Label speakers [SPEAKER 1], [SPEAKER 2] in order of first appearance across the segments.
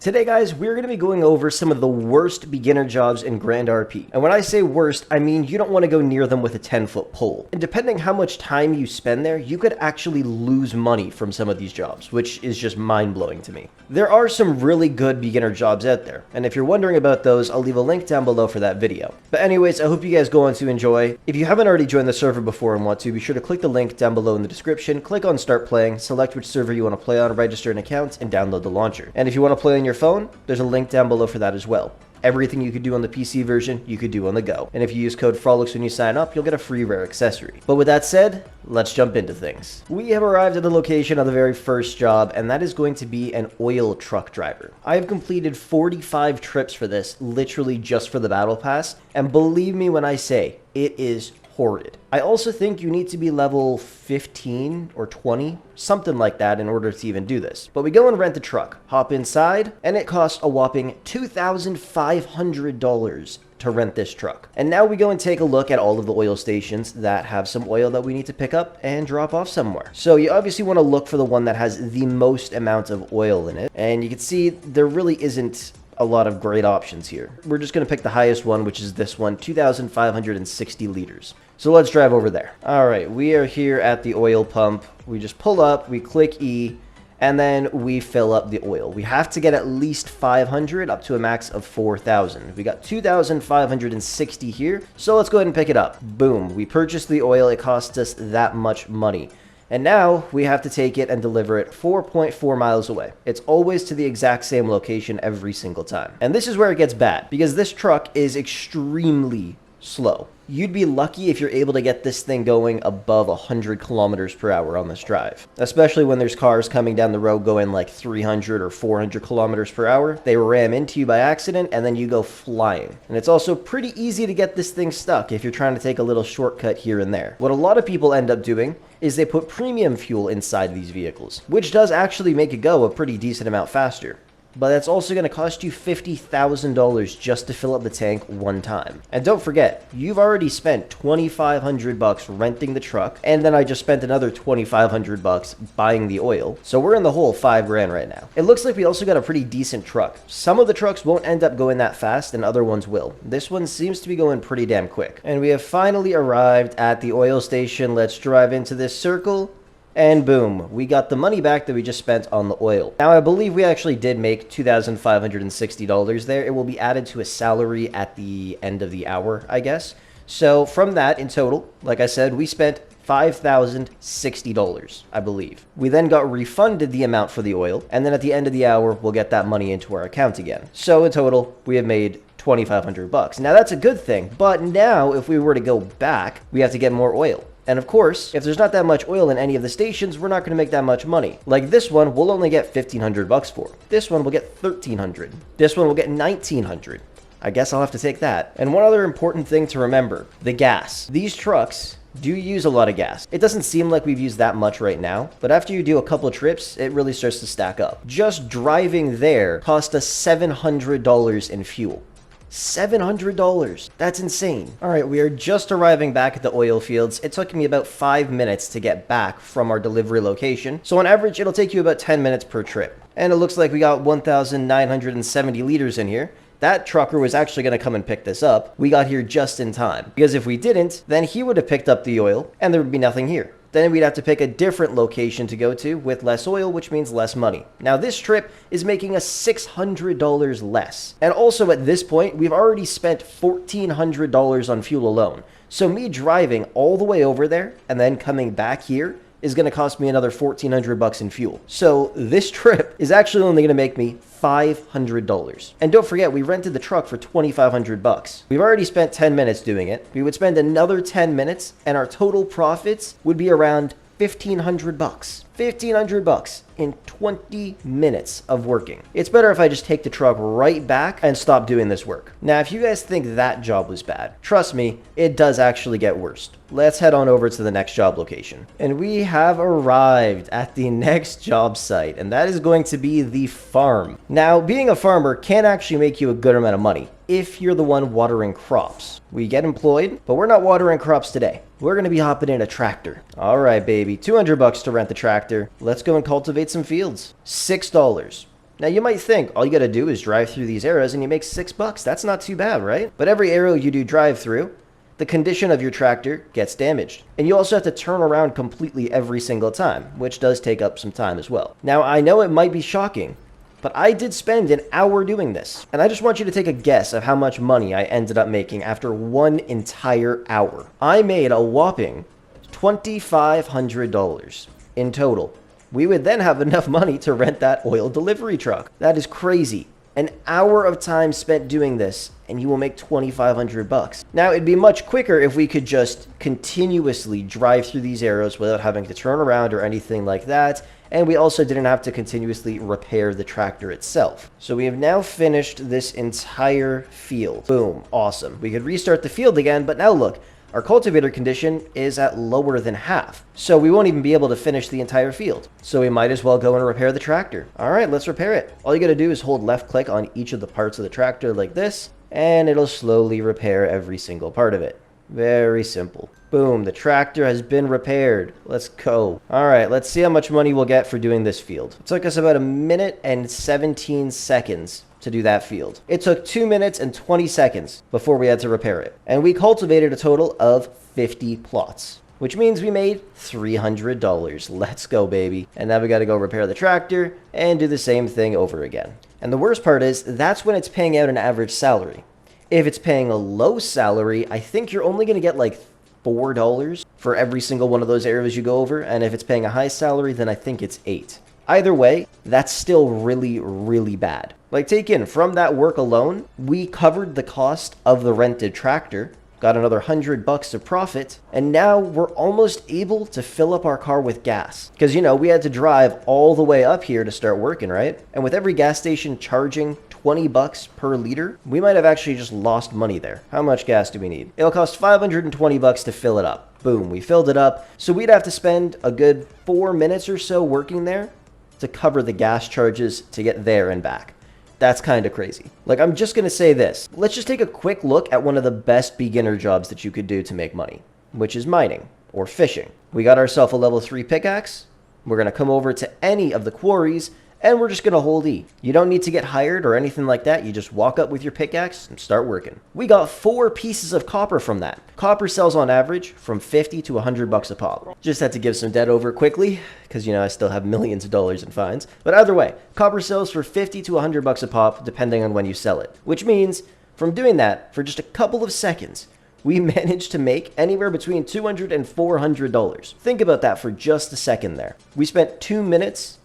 [SPEAKER 1] Today guys, we're going to be going over some of the worst beginner jobs in Grand RP. And when I say worst, I mean you don't want to go near them with a 10-foot pole. And depending how much time you spend there, you could actually lose money from some of these jobs, which is just mind-blowing to me. There are some really good beginner jobs out there, and if you're wondering about those, I'll leave a link down below for that video. But anyways, I hope you guys go on to enjoy. If you haven't already joined the server before and want to, be sure to click the link down below in the description, click on Start Playing, select which server you want to play on, register an account, and download the launcher. And if you want to play on your phone, there's a link down below for that as well. Everything you could do on the PC version, you could do on the go. And if you use code Frolickz when you sign up, you'll get a free rare accessory. But with that said, let's jump into things. We have arrived at the location of the very first job, and that is going to be an oil truck driver. I have completed 45 trips for this, literally just for the battle pass, and believe me when I say, it is horrid. I also think you need to be level 15 or 20, something like that, in order to even do this. But we go and rent the truck, hop inside, and it costs a whopping $2,500 to rent this truck. And now we go and take a look at all of the oil stations that have some oil that we need to pick up and drop off somewhere. So you obviously want to look for the one that has the most amount of oil in it. And you can see there really isn't a lot of great options here. We're just going to pick the highest one, which is this one, 2,560 liters. So let's drive over there. All right, we are here at the oil pump. We just pull up, we click E, and then we fill up the oil. We have to get at least 500 up to a max of 4,000. We got 2,560 here, so let's go ahead and pick it up. Boom, we purchased the oil. It cost us that much money. And now we have to take it and deliver it 4.4 miles away. It's always to the exact same location every single time. And this is where it gets bad, because this truck is extremely slow. You'd be lucky if you're able to get this thing going above 100 kilometers per hour on this drive. Especially when there's cars coming down the road going like 300 or 400 kilometers per hour. They ram into you by accident and then you go flying. And it's also pretty easy to get this thing stuck if you're trying to take a little shortcut here and there. What a lot of people end up doing is they put premium fuel inside these vehicles, which does actually make it go a pretty decent amount faster. But that's also going to cost you $50,000 just to fill up the tank one time. And don't forget, you've already spent $2,500 renting the truck, and then I just spent another $2,500 buying the oil. So we're in the hole $5,000 right now. It looks like we also got a pretty decent truck. Some of the trucks won't end up going that fast, and other ones will. This one seems to be going pretty damn quick. And we have finally arrived at the oil station. Let's drive into this circle. And boom, we got the money back that we just spent on the oil. Now, I believe we actually did make $2,560 there. It will be added to a salary at the end of the hour, I guess. So from that, in total, like I said, we spent $5,060, I believe. We then got refunded the amount for the oil, and then at the end of the hour, we'll get that money into our account again. So in total, we have made $2,500. Now, that's a good thing, but now if we were to go back, we have to get more oil. And of course, if there's not that much oil in any of the stations, we're not going to make that much money. Like this one, we'll only get $1,500 for. This one will get $1,300. This one will get $1,900. I guess I'll have to take that. And one other important thing to remember, the gas. These trucks do use a lot of gas. It doesn't seem like we've used that much right now, but after you do a couple of trips, it really starts to stack up. Just driving there cost us $700 in fuel. $700. That's insane. All right, we are just arriving back at the oil fields. It took me about 5 minutes to get back from our delivery location. So on average, it'll take you about 10 minutes per trip. And it looks like we got 1,970 liters in here. That trucker was actually going to come and pick this up. We got here just in time. Because if we didn't, then he would have picked up the oil and there would be nothing here. Then we'd have to pick a different location to go to with less oil, which means less money. Now, this trip is making us $600 less. And also at this point, we've already spent $1,400 on fuel alone. So me driving all the way over there and then coming back here is going to cost me another $1,400 in fuel. So this trip is actually only going to make me $500. And don't forget, we rented the truck for $2,500. We've already spent 10 minutes doing it. We would spend another 10 minutes and our total profits would be around $1,500. $1,500 in 20 minutes of working. It's better if I just take the truck right back and stop doing this work. Now, if you guys think that job was bad, trust me, it does actually get worse. Let's head on over to the next job location. And we have arrived at the next job site, and that is going to be the farm. Now, being a farmer can actually make you a good amount of money if you're the one watering crops. We get employed, but we're not watering crops today. We're going to be hopping in a tractor. All right, baby, $200 to rent the tractor. Let's go and cultivate some fields. $6. Now you might think all you gotta do is drive through these arrows and you make $6. That's not too bad, right? But every arrow you do drive through, the condition of your tractor gets damaged. And you also have to turn around completely every single time, which does take up some time as well. Now I know it might be shocking, but I did spend an hour doing this. And I just want you to take a guess of how much money I ended up making after one entire hour. I made a whopping $2,500 in total. We would then have enough money to rent that oil delivery truck. That is crazy. An hour of time spent doing this, and you will make $2,500. Now, it'd be much quicker if we could just continuously drive through these arrows without having to turn around or anything like that. And we also didn't have to continuously repair the tractor itself. So we have now finished this entire field. Boom, awesome. We could restart the field again, but now look, our cultivator condition is at lower than half. So we won't even be able to finish the entire field. So we might as well go and repair the tractor. All right, let's repair it. All you gotta do is hold left click on each of the parts of the tractor like this, and it'll slowly repair every single part of it. Very simple. Boom, the tractor has been repaired. Let's go. All right, let's see how much money we'll get for doing this field. It took us about 1 minute and 17 seconds to do that field. It took 2 minutes and 20 seconds before we had to repair it. And we cultivated a total of 50 plots, which means we made $300. Let's go, baby. And now we got to go repair the tractor and do the same thing over again. And the worst part is that's when it's paying out an average salary. If it's paying a low salary, I think you're only going to get like $4 for every single one of those areas you go over. And if it's paying a high salary, then I think it's $8. Either way, that's still really, really bad. Like, take in, from that work alone, we covered the cost of the rented tractor, got another $100 of profit, and now we're almost able to fill up our car with gas. Because, you know, we had to drive all the way up here to start working, right? And with every gas station charging $20 per liter, we might have actually just lost money there. How much gas do we need? It'll cost $520 to fill it up. Boom, we filled it up. So we'd have to spend a good 4 minutes or so working there to cover the gas charges to get there and back. That's kind of crazy. Like, I'm just going to say this. Let's just take a quick look at one of the best beginner jobs that you could do to make money, which is mining or fishing. We got ourselves a level 3 pickaxe. We're going to come over to any of the quarries and we're just going to hold E. You don't need to get hired or anything like that. You just walk up with your pickaxe and start working. We got 4 pieces of copper from that. Copper sells on average from $50 to $100 a pop. Just had to give some debt over quickly because, you know, I still have millions of dollars in fines. But either way, copper sells for $50 to $100 a pop depending on when you sell it. Which means from doing that for just a couple of seconds, we managed to make anywhere between $200 and $400. Think about that for just a second there. We spent 2 minutes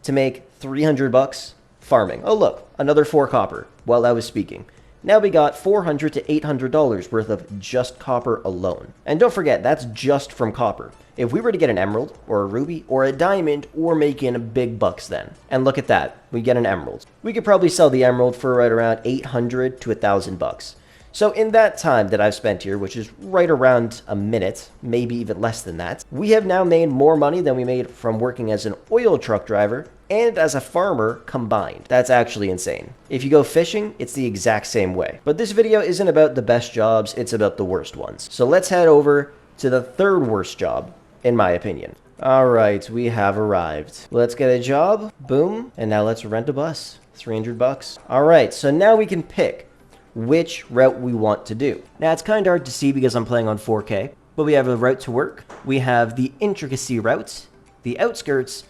[SPEAKER 1] to make $300 farming. Oh look, another 4 copper while I was speaking. Now we got $400 to $800 worth of just copper alone. And don't forget, that's just from copper. If we were to get an emerald or a ruby or a diamond, we're making big bucks then. And look at that, we get an emerald. We could probably sell the emerald for right around $800 to $1,000. So in that time that I've spent here, which is right around a minute, maybe even less than that, we have now made more money than we made from working as an oil truck driver and as a farmer combined. That's actually insane. If you go fishing, it's the exact same way. But this video isn't about the best jobs, it's about the worst ones. So let's head over to the 3rd worst job, in my opinion. All right, we have arrived. Let's get a job, boom, and now let's rent a bus, $300. All right, so now we can pick which route we want to do. Now, it's kind of hard to see because I'm playing on 4K, but we have a route to work, we have the intricacy route, the outskirts,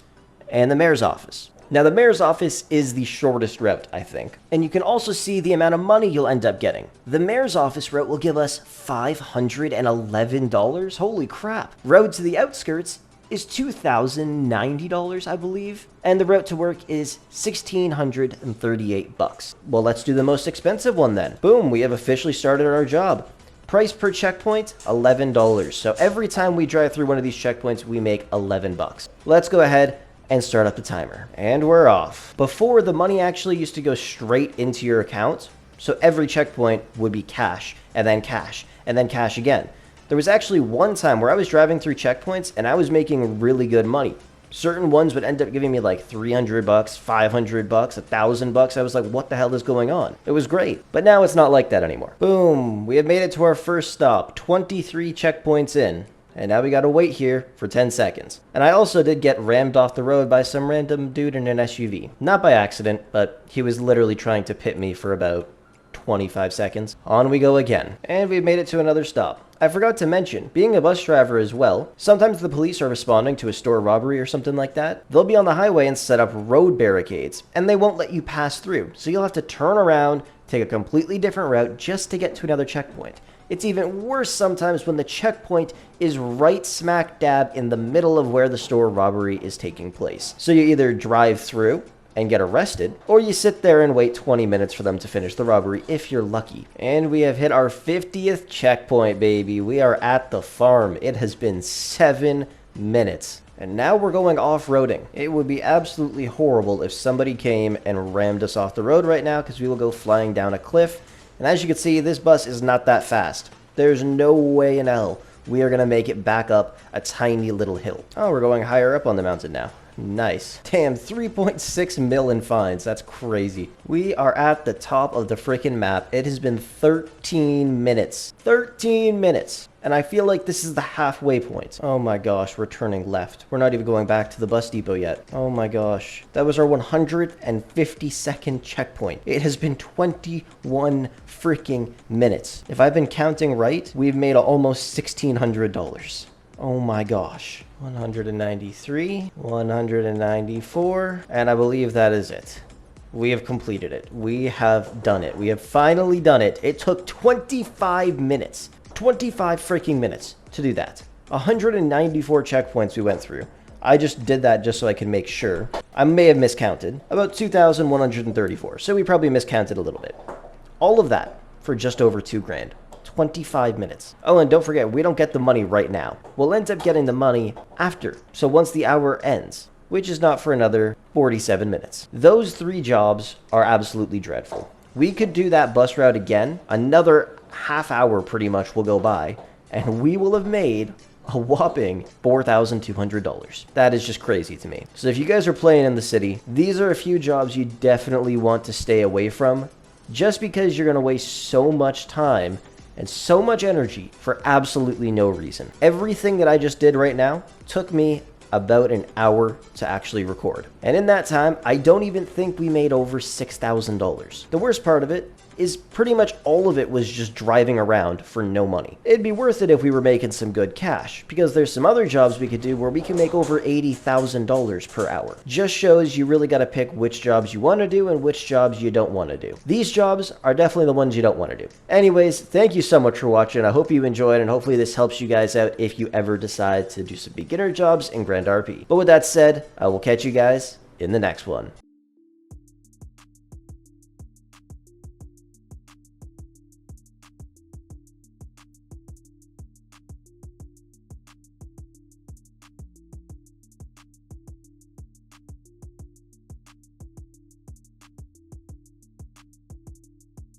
[SPEAKER 1] and the mayor's office. Now, the mayor's office is the shortest route, I think. And you can also see the amount of money you'll end up getting. The mayor's office route will give us $511. Holy crap. Road to the outskirts is $2,090, I believe. And the route to work is $1,638. Well, let's do the most expensive one then. Boom, we have officially started our job. Price per checkpoint, $11. So every time we drive through one of these checkpoints, we make $11. Let's go ahead and start up the timer. And we're off. Before, the money actually used to go straight into your account. So every checkpoint would be cash, and then cash, and then cash again. There was actually one time where I was driving through checkpoints and I was making really good money. Certain ones would end up giving me like $300, $500, $1,000. I was like, what the hell is going on? It was great. But now it's not like that anymore. Boom, we have made it to our first stop. 23 checkpoints in. And now we gotta wait here for 10 seconds. And I also did get rammed off the road by some random dude in an SUV. Not by accident, but he was literally trying to pit me for about 25 seconds. On we go again. And we've made it to another stop. I forgot to mention, being a bus driver as well, sometimes the police are responding to a store robbery or something like that. They'll be on the highway and set up road barricades, and they won't let you pass through. So you'll have to turn around, take a completely different route just to get to another checkpoint. It's even worse sometimes when the checkpoint is right smack dab in the middle of where the store robbery is taking place. So you either drive through and get arrested, or you sit there and wait 20 minutes for them to finish the robbery if you're lucky. And we have hit our 50th checkpoint, baby. We are at the farm. It has been 7 minutes. And now we're going off-roading. It would be absolutely horrible if somebody came and rammed us off the road right now, because we will go flying down a cliff. And as you can see, this bus is not that fast. There's no way in hell we are going to make it back up a tiny little hill. Oh, we're going higher up on the mountain now. Nice. Damn, 3.6 mil in fines. That's crazy. We are at the top of the freaking map. It has been 13 minutes. 13 minutes. And I feel like this is the halfway point. Oh my gosh, we're turning left. We're not even going back to the bus depot yet. Oh my gosh. That was our 152nd checkpoint. It has been 21 freaking minutes. If I've been counting right, we've made almost $1,600. Oh my gosh. 193, 194, and I believe that is it. We have completed it. We have done it. We have finally done it. It took 25 minutes. 25 freaking minutes to do that. 194 checkpoints we went through. I just did that just so I could make sure. I may have miscounted. About 2,134. So we probably miscounted a little bit. All of that for just over 2 grand. 25 minutes. Oh, and don't forget, we don't get the money right now. We'll end up getting the money after. So once the hour ends, which is not for another 47 minutes. Those 3 jobs are absolutely dreadful. We could do that bus route again. Another half hour pretty much will go by, and we will have made a whopping $4,200. That is just crazy to me. So if you guys are playing in the city, these are a few jobs you definitely want to stay away from, just because you're going to waste so much time and so much energy for absolutely no reason. Everything that I just did right now took me about an hour to actually record. And in that time, I don't even think we made over $6,000. The worst part of it is pretty much all of it was just driving around for no money. It'd be worth it if we were making some good cash, because there's some other jobs we could do where we can make over $80,000 per hour. Just shows you really got to pick which jobs you want to do and which jobs you don't want to do. These jobs are definitely the ones you don't want to do. Anyways, thank you so much for watching. I hope you enjoyed, and hopefully this helps you guys out if you ever decide to do some beginner jobs in Grand RP. But with that said, I will catch you guys in the next one.